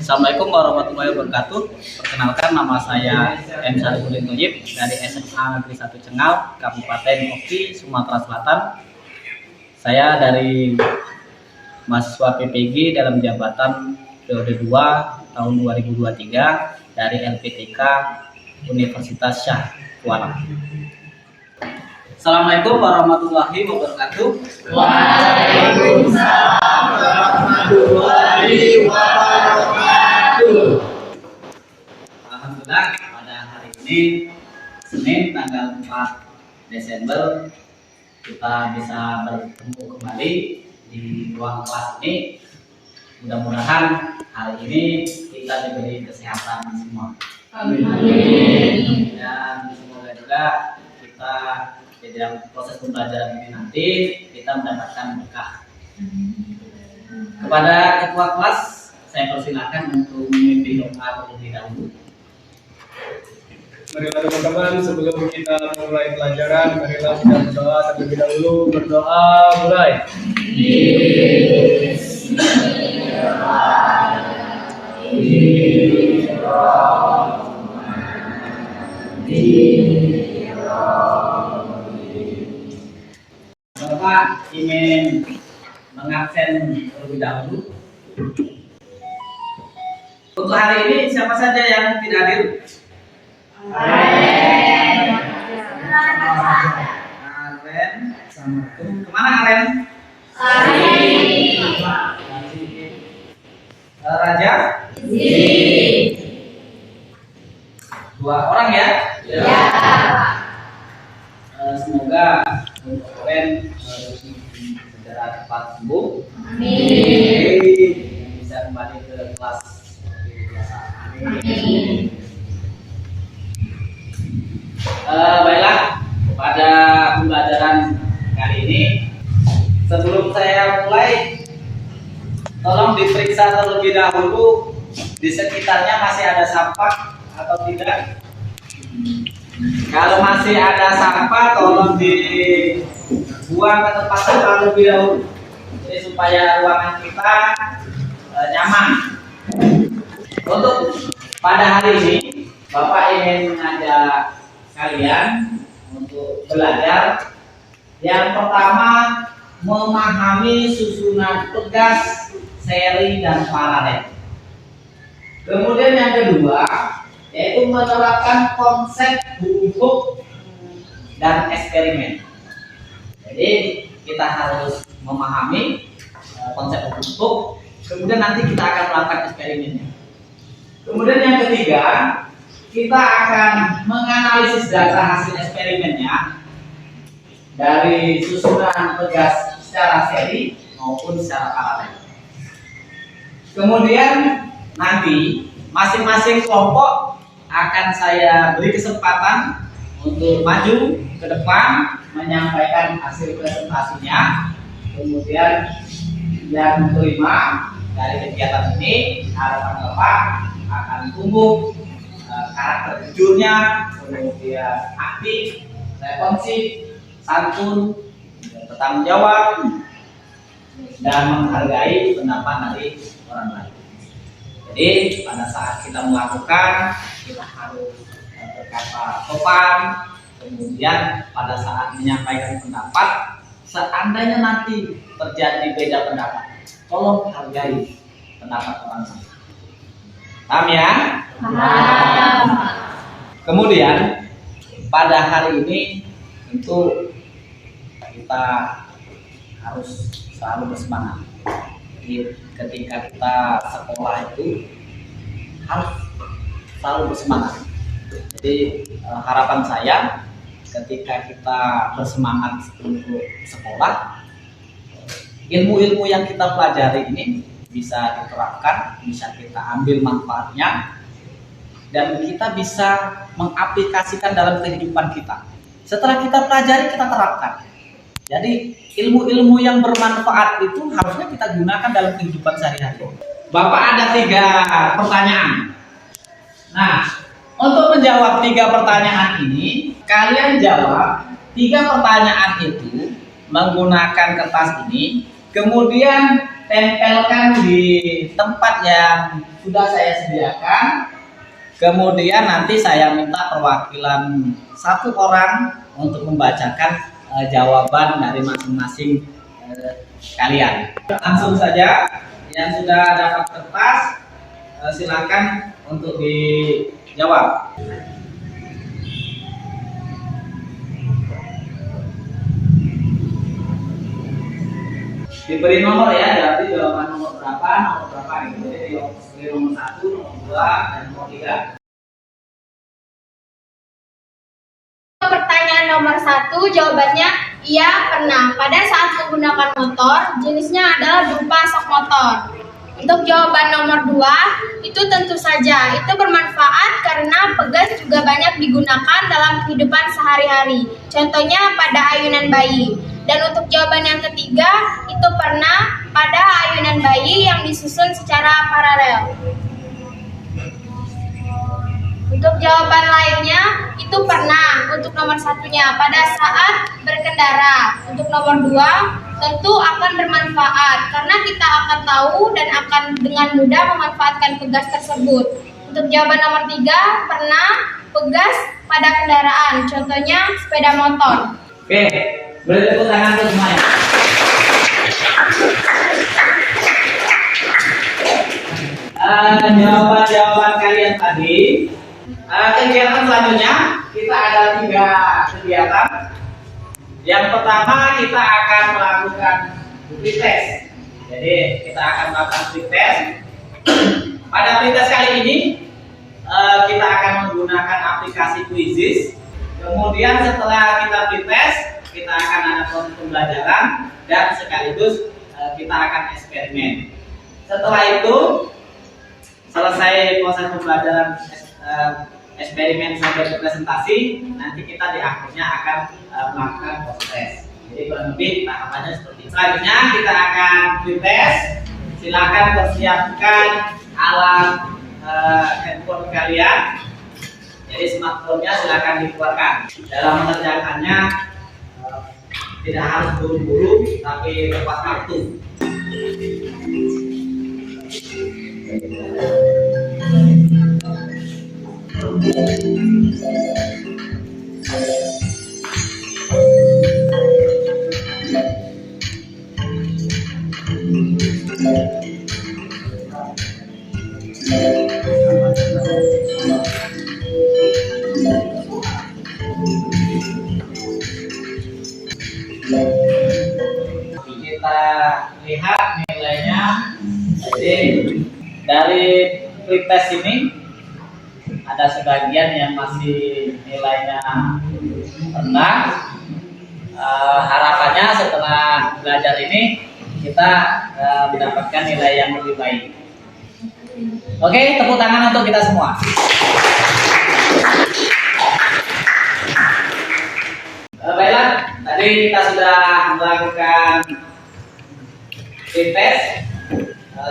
Assalamualaikum warahmatullahi wabarakatuh. Perkenalkan, nama saya M. Sarifudin Thoyyib dari SMA Negeri 1 Cengal, Kabupaten Oki, Sumatera Selatan. Saya dari mahasiswa PPG dalam jabatan periode 2 tahun 2023 dari LPTK Universitas Syah Kuala. Assalamualaikum warahmatullahi wabarakatuh. Waalaikumsalam warahmatullahi wabarakatuh. Alhamdulillah, pada hari ini Senin tanggal 4 Desember kita bisa bertemu kembali di ruang kelas ini. Mudah-mudahan hari ini kita diberi kesehatan semua. Amin. Dan semoga juga kita di dalam proses pembelajaran ini nanti kita mendapatkan berkah. Kepada ketua kelas saya persilakan untuk memimpin doa terlebih dahulu. Marilah teman-teman, sebelum kita mulai pelajaran, marilah kita berdoa terlebih dahulu. Berdoa mulai. Bapak ingin mengabsen terlebih dahulu. Untuk hari ini siapa saja yang tidak hadir? Aren, kemana Aren? Raja? Dua orang ya? Semoga untuk Aren segera cepat sembuh. Bisa kembali ke kelas seperti biasa. Amin. Baiklah, pada pembelajaran kali ini sebelum saya mulai, tolong diperiksa terlebih dahulu di sekitarnya masih ada sampah atau tidak. Kalau masih ada sampah, tolong dibuang ke tempat sampah terlebih dahulu, jadi supaya ruangan kita nyaman. Untuk pada hari ini, Bapak ingin mengajak kalian untuk belajar. Yang pertama, memahami susunan pegas, seri, dan paralel. Kemudian yang kedua, yaitu menerapkan konsep hukum dan eksperimen. Jadi kita harus memahami konsep hukum, kemudian nanti kita akan melakukan eksperimennya. Kemudian yang ketiga, kita akan menganalisis data hasil eksperimennya dari susunan pegas secara seri maupun secara paralel. Kemudian nanti masing-masing kelompok akan saya beri kesempatan untuk maju ke depan menyampaikan hasil presentasinya. Kemudian yang kelima dari kegiatan ini, harapan Bapak akan tumbuh karakter jujurnya, kemudian aktif, responsif, santun, bertanggung jawab, dan menghargai pendapat dari orang lain. Jadi pada saat kita melakukan, kita harus berkata sopan. Kemudian pada saat menyampaikan pendapat, seandainya nanti terjadi beda pendapat, tolong hargai pendapat orang lain. Paham ya? Kemudian pada hari ini tentu kita harus selalu bersemangat. Jadi ketika kita sekolah itu harus selalu bersemangat. Jadi harapan saya ketika kita bersemangat untuk sekolah, ilmu-ilmu yang kita pelajari ini bisa diterapkan, bisa kita ambil manfaatnya, dan kita bisa mengaplikasikan dalam kehidupan kita. Setelah kita pelajari, kita terapkan. Jadi ilmu-ilmu yang bermanfaat itu harusnya kita gunakan dalam kehidupan sehari-hari. Bapak ada 3 pertanyaan. Nah, untuk menjawab 3 pertanyaan ini, kalian jawab 3 pertanyaan itu menggunakan kertas ini. Kemudian tempelkan di tempat yang sudah saya sediakan. Kemudian nanti saya minta perwakilan satu orang untuk membacakan jawaban dari masing-masing kalian. Langsung saja yang sudah dapat kertas silakan untuk dijawab. Diberi nomor ya, berarti jawaban nomor berapa gitu. Jadi nomor 1, nomor 2, dan nomor 3. Pertanyaan nomor 1, jawabannya iya pernah. Pada saat menggunakan motor, jenisnya adalah berupa sok motor. Untuk jawaban nomor 2, itu tentu saja itu bermanfaat karena pegas juga banyak digunakan dalam kehidupan sehari-hari. Contohnya pada ayunan bayi. Dan untuk jawaban yang ketiga, itu pernah pada ayunan bayi yang disusun secara paralel. Untuk jawaban lainnya, itu pernah. Untuk nomor 1-nya, pada saat berkendara. Untuk nomor 2, tentu akan bermanfaat karena kita akan tahu dan akan dengan mudah memanfaatkan pegas tersebut. Untuk jawaban nomor 3, pernah pegas pada kendaraan. Contohnya sepeda motor. Oke, boleh tepuk tangan untuk semuanya. Jawaban kalian tadi. Kegiatan selanjutnya kita ada 3 kegiatan. Yang pertama kita akan melakukan pretest. Jadi kita akan melakukan pretest. Pada pretest kali ini kita akan menggunakan aplikasi Quizizz. Kemudian setelah kita pretest, kita akan ada proses pembelajaran dan sekaligus kita akan eksperimen. Setelah itu selesai proses pembelajaran, eksperimen sampai ke presentasi, nanti kita di akhirnya akan melakukan proses. Jadi kurang lebih tahapannya seperti itu. Selanjutnya kita akan pretest. Silakan persiapkan alat handphone kalian. Jadi smartphone-nya silakan dikeluarkan. Dalam mengerjakannya tidak harus buru-buru, tapi tepat waktu. Kita lihat nilainya. Jadi dari pretest ini ada sebagian yang masih nilainya rendah. Harapannya setelah belajar ini kita mendapatkan nilai yang lebih baik. Oke, tepuk tangan untuk kita semua. Baiklah, tadi kita sudah melakukan pretest.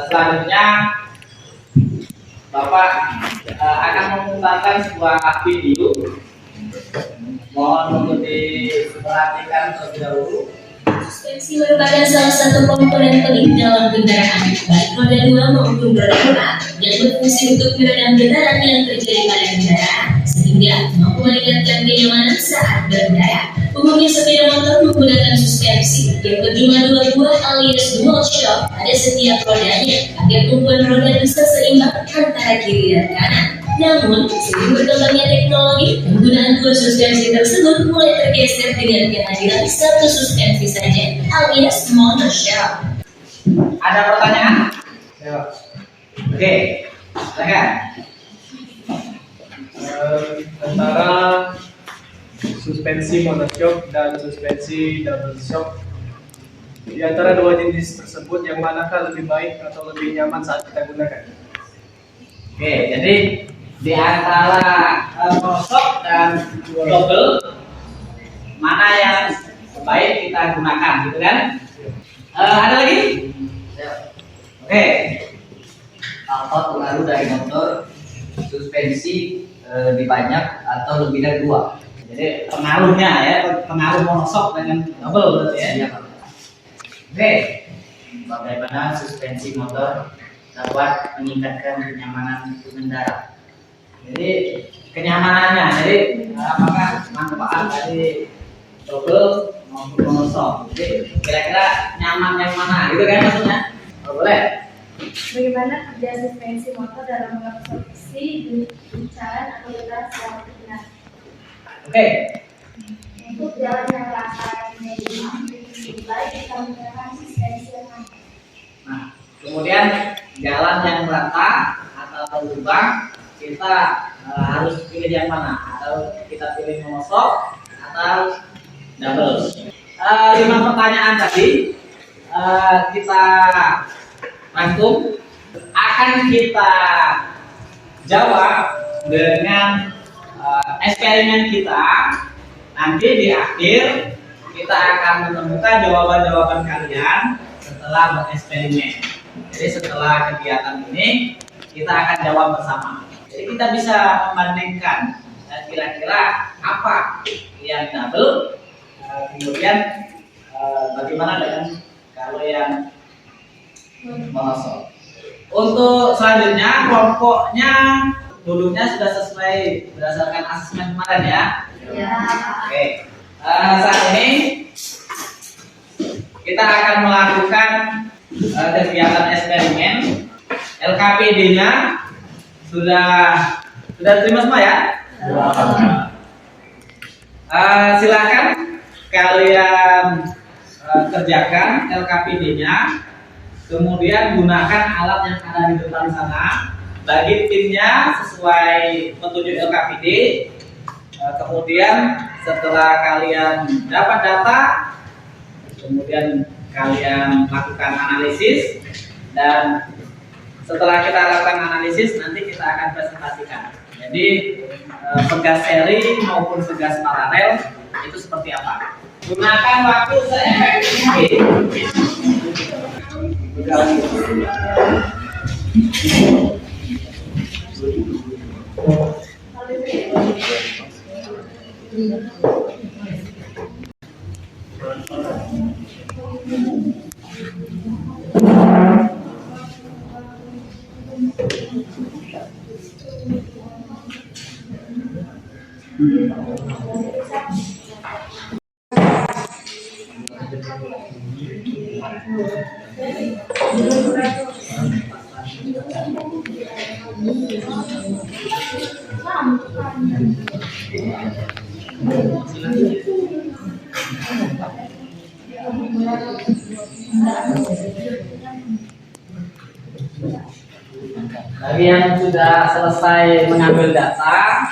Selanjutnya Bapak akan memutarkan sebuah video. Mohon untuk diperhatikan terlebih dahulu. Suspensi merupakan salah satu komponen penting dalam kendaraan, baik roda 2 maupun roda 4, yang berfungsi untuk meredam getaran yang terjadi pada kendaraan, sehingga mampu meningkatkan kenyamanan saat berkendara. Umumnya sepeda motor menggunakan suspensi yang berjumlah 2 buah alias dual shock pada setiap rodanya, agar umpan roda bisa seimbang antara kiri dan kanan. Namun, seiring berkembangnya teknologi, penggunaan 2 suspensi tersebut mulai tergeser dengan kehadiran 1 suspensi saja, alias monoshock. Ada pertanyaan? Ya. Oke, silakan. Antara suspensi monoshock dan suspensi double shock, di antara 2 jenis tersebut yang manakah lebih baik atau lebih nyaman saat kita gunakan? Oke, jadi di antara monoshock dan double, mana yang baik kita gunakan, gitu kan? Ada lagi? Oke. Apa pengaruh dari motor suspensi lebih banyak atau lebih dari 2? Jadi pengaruhnya ya, pengaruh monoshock dengan double berarti ya. Iya, Pak. Oke. bagaimana suspensi motor dapat meningkatkan kenyamanan pengendara. Jadi kenyamanannya, jadi apakah manfaat dari double maupun monoshock? Jadi kira-kira nyaman yang mana, gitu kan maksudnya? Oh, boleh. Bagaimana kerja suspensi motor dalam mengabsorpsi guncangan atau getaran selama berjalan? Oke. Untuk jalan yang rata lebih baik kita menggunakan suspensi yang mana? Nah, kemudian jalan yang rata atau lubang kita harus pilih yang mana? Atau kita pilih monoshock atau double? 5 pertanyaan tadi kita rangkum, akan kita jawab dengan eksperimen kita. Nanti di akhir kita akan menemukan jawaban-jawaban kalian setelah bereksperimen. Jadi setelah kegiatan ini kita akan jawab bersama. Jadi kita bisa membandingkan kira-kira apa yang double, kemudian bagaimana dengan kalau yang monoshock. Untuk selanjutnya kelompoknya duduknya sudah sesuai berdasarkan asesmen kemarin ya. Ya. Oke. Saat ini kita akan melakukan kegiatan eksperimen. LKPD-nya sudah terima semua ya? Silakan kalian kerjakan LKPD-nya. Kemudian gunakan alat yang ada di depan sana. Bagi timnya sesuai petunjuk LKPD. Kemudian setelah kalian dapat data, kemudian kalian lakukan analisis, dan setelah kita lakukan analisis nanti kita akan presentasikan. Jadi pegas seri maupun pegas paralel itu seperti apa? Gunakan waktu seefektif Bagi yang sudah selesai mengambil data,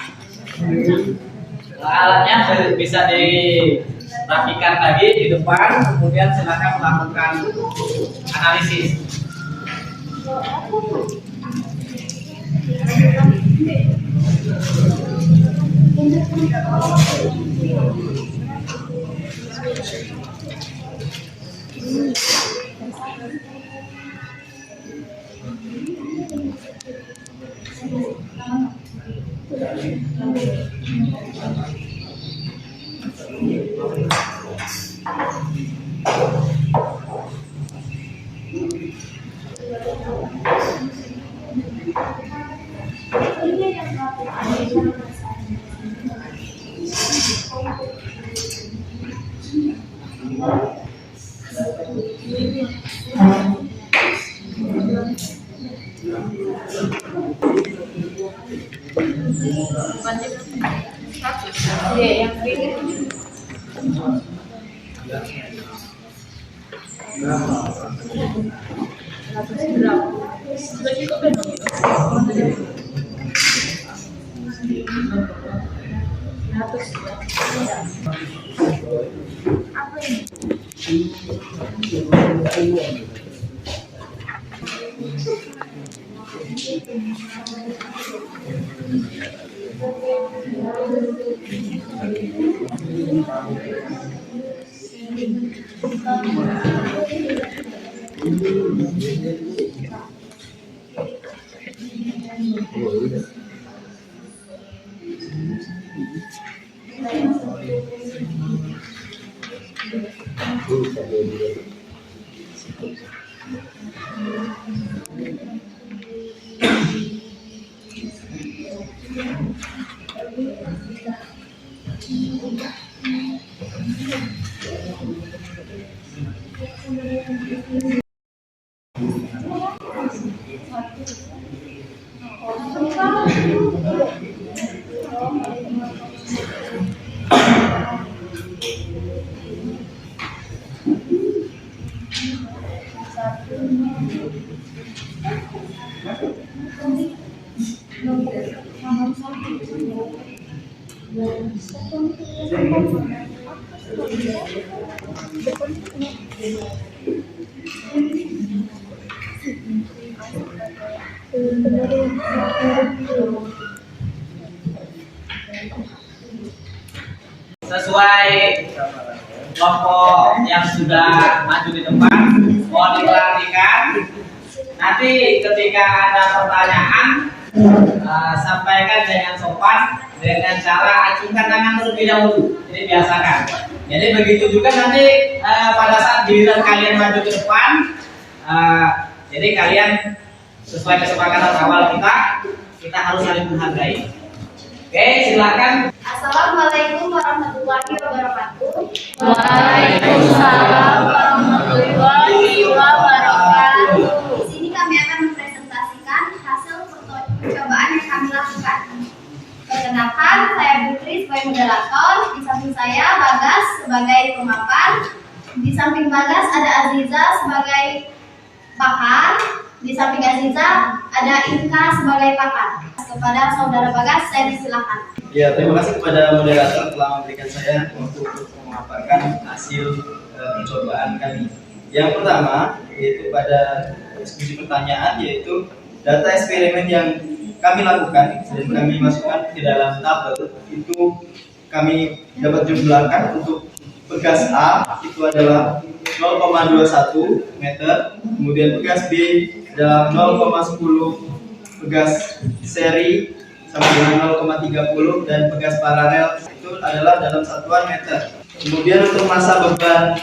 alatnya bisa dirapikan lagi di depan, kemudian silakan melakukan analisis. Sesuai kelompok yang sudah maju di depan, mohon diperhatikan. Nanti ketika ada pertanyaan, sampaikan dengan sopan dengan cara acungkan tangan terlebih dahulu. Jadi biasakan. Jadi begitu juga nanti pada saat giliran kalian maju ke depan, jadi kalian sesuai kesepakatan awal kita harus saling menghargai. Oke, silakan. Assalamualaikum warahmatullahi wabarakatuh. Waalaikumsalam warahmatullahi wabarakatuh. Di sini kami akan mempresentasikan hasil percobaan yang kami lakukan. Perkenalkan, saya Putri sebagai moderator. Di samping saya Bagas sebagai pemapan. Di samping Bagas ada Aziza sebagai pakar. Di samping Aziza ada Inka sebagai pakar. Kepada saudara Bagas, saya disilakan. Ya, terima kasih kepada moderator telah memberikan saya untuk memaparkan hasil percobaan kami. Yang pertama, yaitu pada diskusi pertanyaan, yaitu data eksperimen yang kami lakukan dan kami masukkan ke dalam tabel itu kami dapat jumlahkan. Untuk pegas A itu adalah 0,21 meter, kemudian pegas B adalah 0,10, pegas seri sama dengan 0,30, dan pegas paralel itu adalah dalam satuan meter. Kemudian untuk massa beban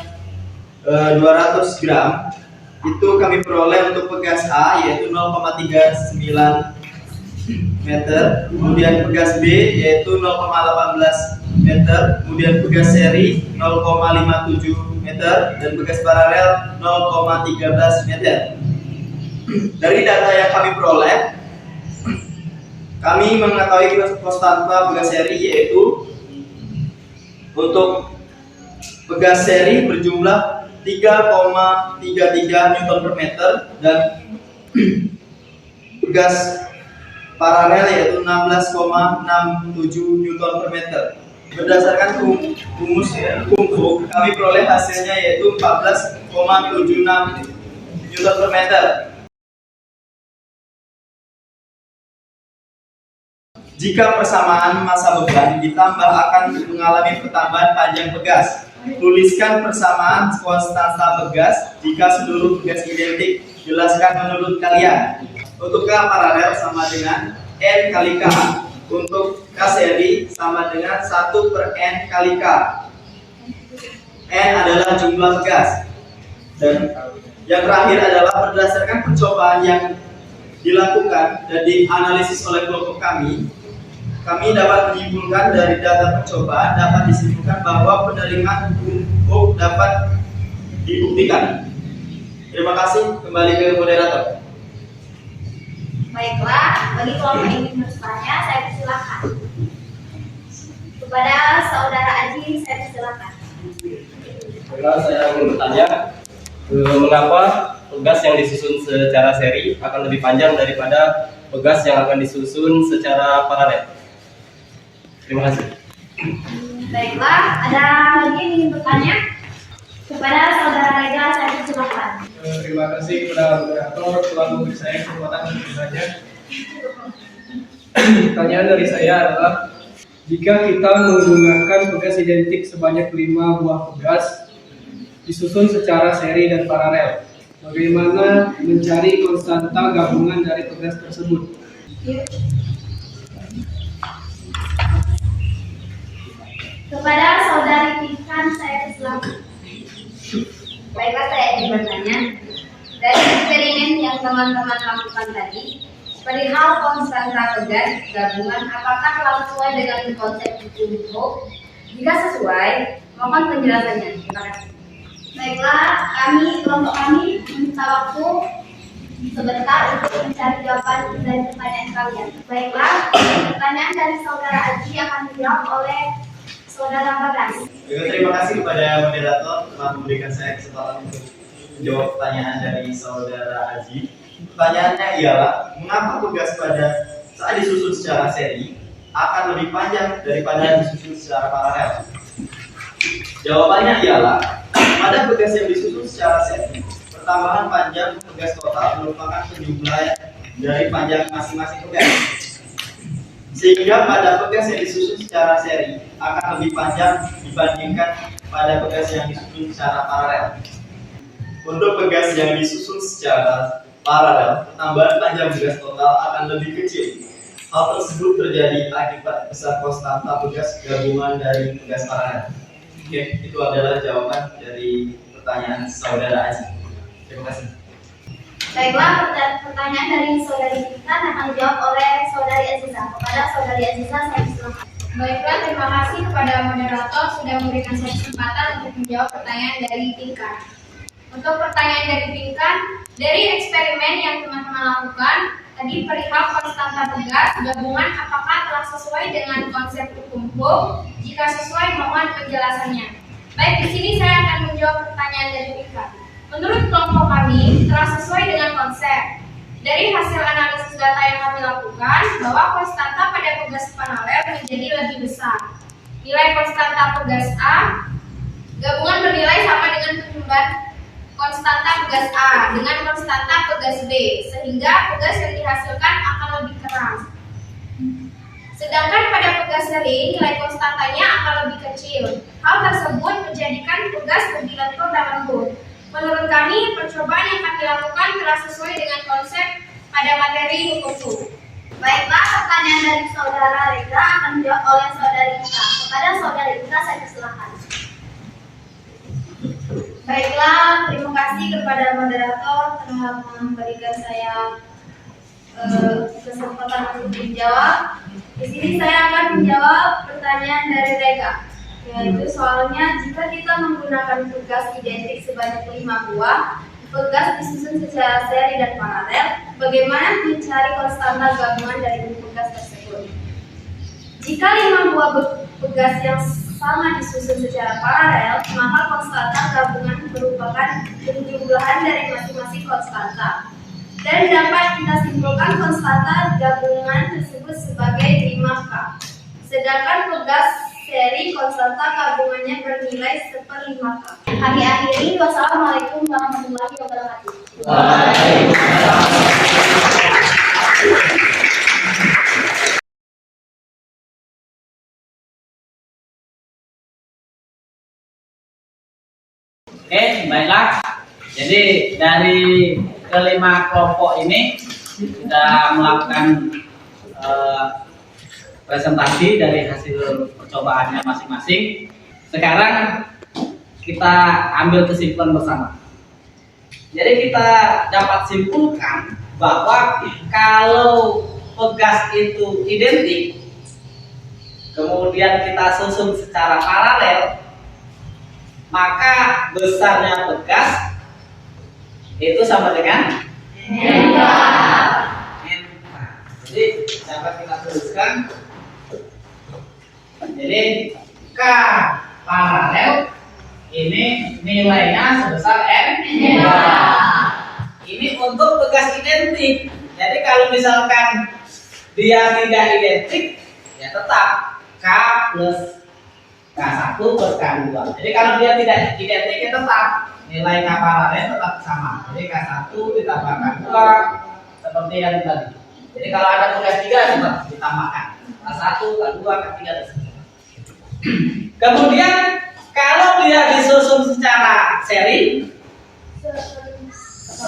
200 gram itu kami peroleh untuk pegas A yaitu 0,39 meter, kemudian pegas B yaitu 0,18 meter, kemudian pegas seri 0,57 meter, dan pegas paralel 0,13 meter. Dari data yang kami peroleh, kami mengetahui konstanta pegas seri yaitu untuk pegas seri berjumlah 3,33 Newton per meter dan pegas paralel yaitu 16,67 Newton per meter. Berdasarkan rumus kumpul, kami peroleh hasilnya yaitu 14,76 Newton per meter. Jika persamaan massa beban ditambah akan mengalami pertambahan panjang pegas. Tuliskan persamaan konstanta pegas jika seluruh pegas identik. Jelaskan menurut kalian. Untuk K paralel sama dengan N kali K. Untuk K seri sama dengan 1 per N kali K. N adalah jumlah pegas. Dan yang terakhir adalah berdasarkan percobaan yang dilakukan dan dianalisis oleh kelompok kami dapat menyimpulkan dari data percobaan dapat disimpulkan bahwa penerimaan hukum dapat dibuktikan. Terima kasih. Kembali ke moderator. Baiklah, bagi kelompok yang ingin bertanya, saya persilakan. Kepada saudara Aji, saya persilakan. Saya ingin bertanya, mengapa pegas yang disusun secara seri akan lebih panjang daripada pegas yang akan disusun secara paralel? Terima kasih. Baiklah, ada lagi yang ingin bertanya? Kepada saudara Rega, saya persilakan. Terima kasih kepada moderator telah memberi saya kesempatan untuk bertanya. Pertanyaan dari saya adalah, jika kita menggunakan pegas identik sebanyak 5 buah pegas disusun secara seri dan paralel, bagaimana mencari konstanta gabungan dari pegas tersebut? Kepada saudari Pikan, saya persilakan. Baiklah, saya ingin bertanya. Dari eksperimen yang teman-teman lakukan tadi, Perihal konstanta pegas gabungan apakah telah sesuai dengan konsep hukum? Jika sesuai, mohon penjelasannya. Terima kasih. Baiklah, kelompok kami minta waktu sebentar untuk mencari jawaban dari pertanyaan kalian. Baiklah, pertanyaan dari saudara Aji akan dijawab oleh saudara Bagas. Terima kasih kepada moderator telah memberikan saya kesempatan untuk menjawab pertanyaan dari saudara Aji. Pertanyaannya ialah, mengapa tugas pada saat disusun secara seri akan lebih panjang daripada disusun secara paralel? Jawabannya ialah, pada tugas yang disusun secara seri, pertambahan panjang tugas total merupakan penjumlahan dari panjang masing-masing tugas. Sehingga pada tugas yang disusun secara seri akan lebih panjang dibandingkan pada tugas yang disusun secara paralel. Untuk tugas yang disusun secara paralel, tambahan panjang tugas total akan lebih kecil. Hal tersebut terjadi akibat besar konstanta tugas gabungan dari tugas paralel. Oke, itu adalah jawaban dari pertanyaan saudara Aji. Terima kasih. Baiklah, pertanyaan dari saudari Intan akan dijawab oleh saudari Aziza. Kepada saudari Aziza, saya silakan. Baiklah, terima kasih kepada moderator sudah memberikan saya kesempatan untuk menjawab pertanyaan dari Pinkan. Untuk pertanyaan dari Pinkan, dari eksperimen yang teman-teman lakukan, tadi perihal konstanta tegas gabungan apakah telah sesuai dengan konsep hukum Hooke? Jika sesuai, mohon penjelasannya. Baik, di sini saya akan menjawab pertanyaan dari Pinkan. Menurut kelompok kami, telah sesuai dengan konsep. Dari hasil analisis data yang kami lakukan, bahwa konstanta pada tugas paralel menjadi lebih besar. Nilai konstanta tugas A gabungan bernilai sama dengan penyumbang konstanta tugas A dengan konstanta tugas B, sehingga tugas yang dihasilkan akan lebih keras. Sedangkan pada tugas seri, nilai konstantanya akan lebih kecil. Hal tersebut menjadikan tugas lebih lentur dan lembut. Menurut kami, percobaan yang kami lakukan telah sesuai dengan konsep pada materi hukum. Baiklah, pertanyaan dari saudara Reza akan dijawab oleh saudari Ika. Kepada saudari Ika, saya silakan. Baiklah, terima kasih kepada moderator telah memberikan saya kesempatan untuk menjawab. Di sini saya akan menjawab pertanyaan dari Rega, yaitu soalnya jika kita menggunakan tugas identik sebanyak 5 buah, tugas disusun secara seri dan paralel, bagaimana mencari konstanta gabungan dari tugas tersebut? Jika 5 buah tugas yang sama disusun secara paralel, maka konstanta gabungan merupakan penjumlahan dari masing-masing konstanta. Dan dapat kita simpulkan konstanta gabungan tersebut sebagai 5K. Sedangkan tugas seri konstanta gabungannya bernilai 1/5K. Kami akhiri. Wassalamualaikum warahmatullahi wabarakatuh. Oke, baiklah. Jadi dari kelima kelompok ini sudah melakukan presentasi dari hasil percobaannya masing-masing. Sekarang kita ambil kesimpulan bersama. Jadi kita dapat simpulkan bahwa kalau tugas itu identik, kemudian kita susun secara paralel, maka besarnya tugas itu sama dengan n. Jadi dapat kita tuliskan. Jadi K paralel ini nilainya sebesar n. Ini untuk tugas identik. Jadi kalau misalkan dia tidak identik, ya tetap K plus K1 plus K2. Jadi kalau dia tidak identik, ya tetap nilai K paralel tetap sama. Jadi K1 ditambah K2 seperti yang tadi. Jadi kalau ada tugas 3 tetap ditambahkan K1, K2, K3 dan seterusnya. Kemudian kalau dia disusun secara seri,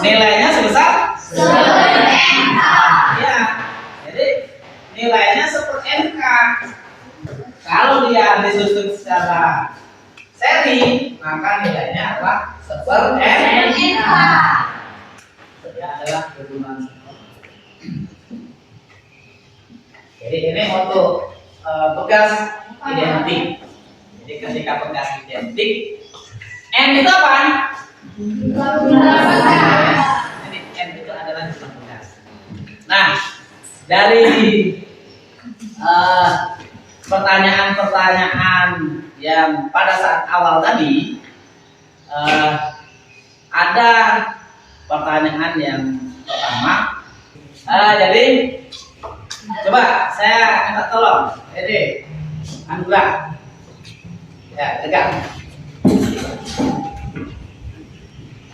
nilainya sebesar 1/NK. ya. Jadi nilainya 1/NK. Kalau dia disusun secara seri, maka nilainya adalah 1/NK. Ini adalah kegunaan. Jadi ini untuk pegas identik. Jadi ketika pegas identik, N itu apa? Jadi N itu adalah jumlah pegas. Nah, dari pertanyaan-pertanyaan yang pada saat awal tadi, ada pertanyaan yang pertama. Jadi coba saya minta tolong, jadi Anggra, ya tegak.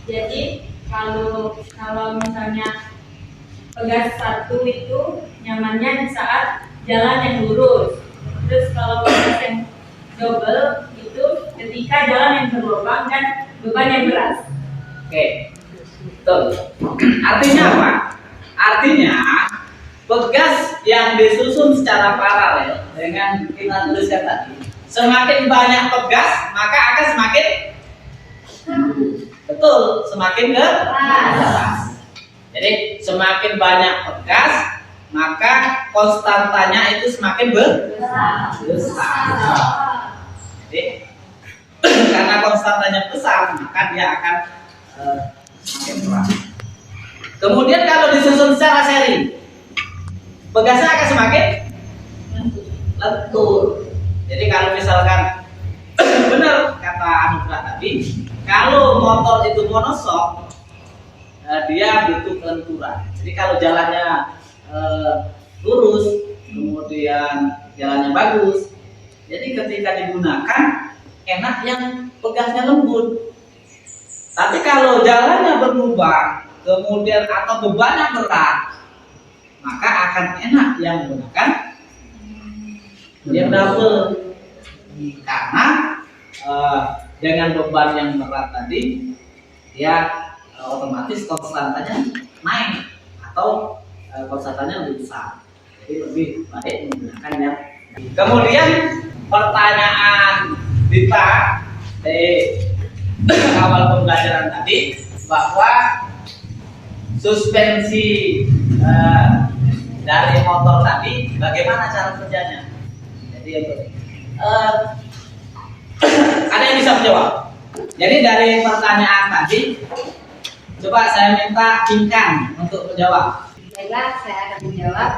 Jadi kalau misalnya pegas satu itu nyamannya di saat jalan yang lurus. Terus kalau pegas yang double itu ketika jalan yang berlubang dan beban yang berat. Oke, betul. Artinya apa? Artinya pegas yang disusun secara paralel dengan kita tuliskan tadi, semakin banyak pegas maka akan semakin betul, semakin keras. Jadi semakin banyak pegas maka konstantanya itu semakin besar. Jadi karena konstantanya besar maka dia akan semakin keras. Kemudian kalau disusun secara seri, pegasnya akan semakin lentur. Jadi kalau misalkan benar kata Anugrah tadi, kalau motor itu monosok, dia butuh kelenturan. Jadi kalau jalannya lurus, kemudian jalannya bagus, jadi ketika digunakan enak yang pegasnya lembut. Tapi kalau jalannya berlubang, kemudian atau bebannya berat, maka akan enak yang menggunakan yang double. Karena dengan beban yang berat tadi, dia otomatis konstantanya naik atau konstantanya lebih besar. Jadi lebih baik menggunakan yang. Kemudian pertanyaan Dita di awal pembelajaran tadi bahwa suspensi dari motor tadi bagaimana cara kerjanya? Jadi ada yang bisa menjawab? Jadi dari pertanyaan tadi, coba saya minta Inkan untuk menjawab. Baiklah, saya akan menjawab.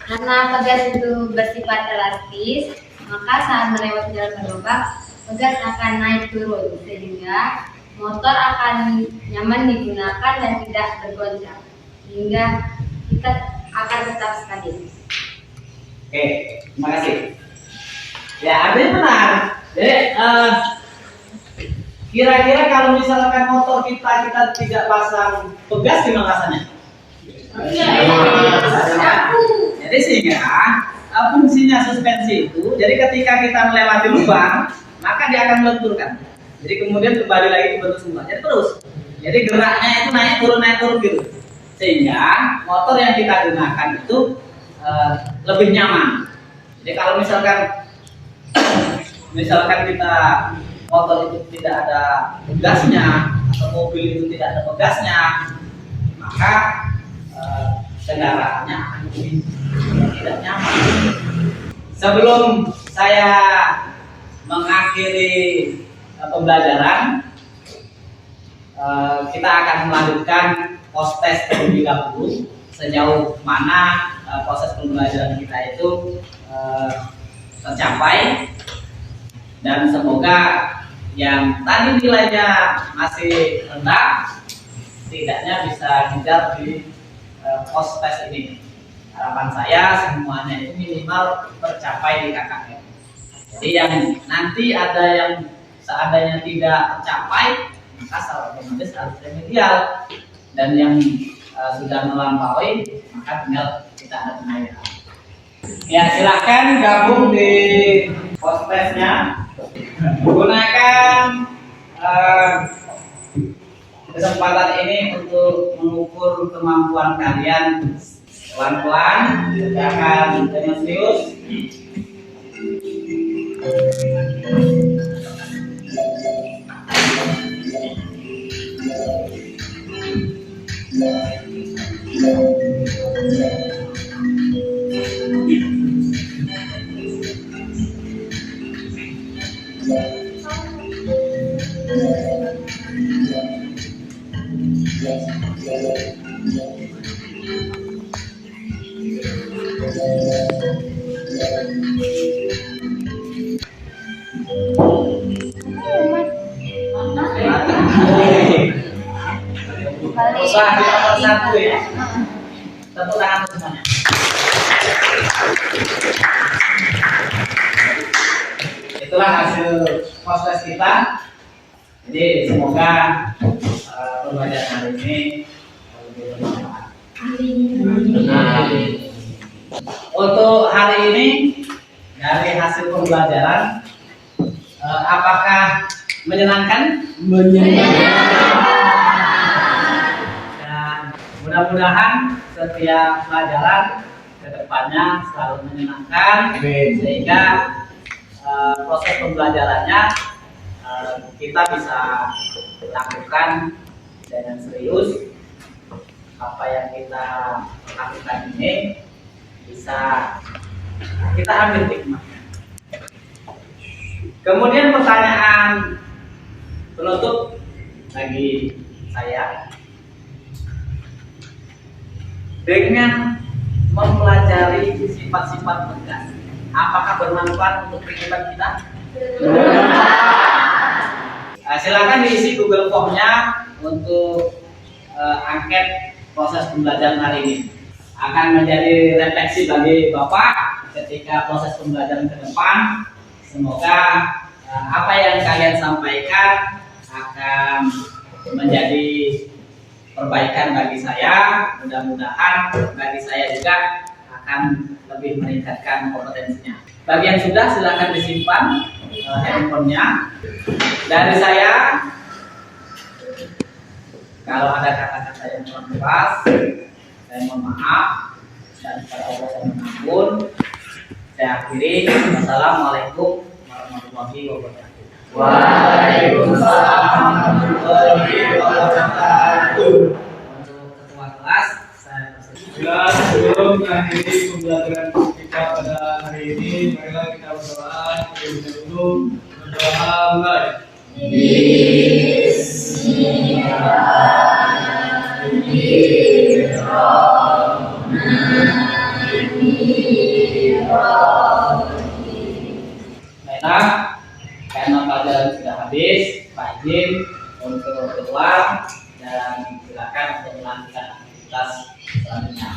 Karena pegas itu bersifat elastis, maka saat melewati jalan berlubang, pegas akan naik turun sehingga motor akan nyaman digunakan dan tidak bergoncang, sehingga kita akan tetap stabil. Oke, terima kasih. Ya, artinya benar. Jadi kira-kira kalau misalkan motor kita tidak pasang pegas gimana rasanya? Jadi sehingga fungsinya suspensi itu, jadi ketika kita melewati lubang, maka dia akan melenturkan. Jadi kemudian kembali lagi ke bentuk semula. Jadi terus. Jadi geraknya itu naik turun gitu. Sehingga motor yang kita gunakan itu lebih nyaman. Jadi kalau misalkan kita motor itu tidak ada pegasnya atau mobil itu tidak ada pegasnya, maka kendaraannya akan lebih tidak nyaman. Sebelum saya mengakhiri pembelajaran, kita akan melanjutkan post test terlebih dahulu sejauh mana proses pembelajaran kita itu tercapai, dan semoga yang tadi nilainya masih rendah setidaknya bisa ngejar di post test ini. Harapan saya semuanya itu minimal tercapai di KKM. Jadi yang nanti ada yang seandainya tidak tercapai, maka secara otomatis harus remedial, dan yang sudah melampaui maka tinggal kita ada penilaian. Ya, silahkan gabung di post testnya. Gunakan kesempatan ini untuk mengukur kemampuan kalian pelan-pelan, jangan dengan serius. Usaha di nomor 1 ya. Tepuk tangan untuk semuanya. Itulah hasil proses kita. Jadi semoga pembelajaran hari ini lebih bermanfaat. Untuk hari ini dari hasil pembelajaran apakah menyenangkan? Dan mudah-mudahan setiap pelajaran kedepannya selalu menyenangkan sehingga proses pembelajarannya kita bisa lakukan dengan serius. Apa yang kita lakukan ini bisa kita ambil hikmahnya. Kemudian pertanyaan penutup bagi saya, dengan mempelajari sifat-sifat pegas, apakah bermanfaat untuk kehidupan kita? Silakan diisi Google Form-nya untuk angket proses pembelajaran hari ini. Akan menjadi refleksi bagi Bapak ketika proses pembelajaran ke depan. Semoga apa yang kalian sampaikan akan menjadi perbaikan bagi saya. Mudah-mudahan bagi saya juga akan lebih meningkatkan kompetensinya. Bagi yang sudah, silakan disimpan handphonenya. Dari saya, kalau ada kata-kata yang kurang pas, saya mohon maaf dan kepada Allah saya mengampun. Saya akhiri. Wassalamualaikum warahmatullahi wabarakatuh. Waalaikumsalam warahmatullahi wabarakatuh. Untuk ketua kelas, saya persilakan. Sebelum mengakhiri pembelajaran kita pada hari ini, marilah kita berdoa terlebih dahulu. Berdoa mulai. Baiklah, karena pelajaran sudah habis, Pak izin untuk keluar dan silakan untuk melanjutkan aktivitas selanjutnya.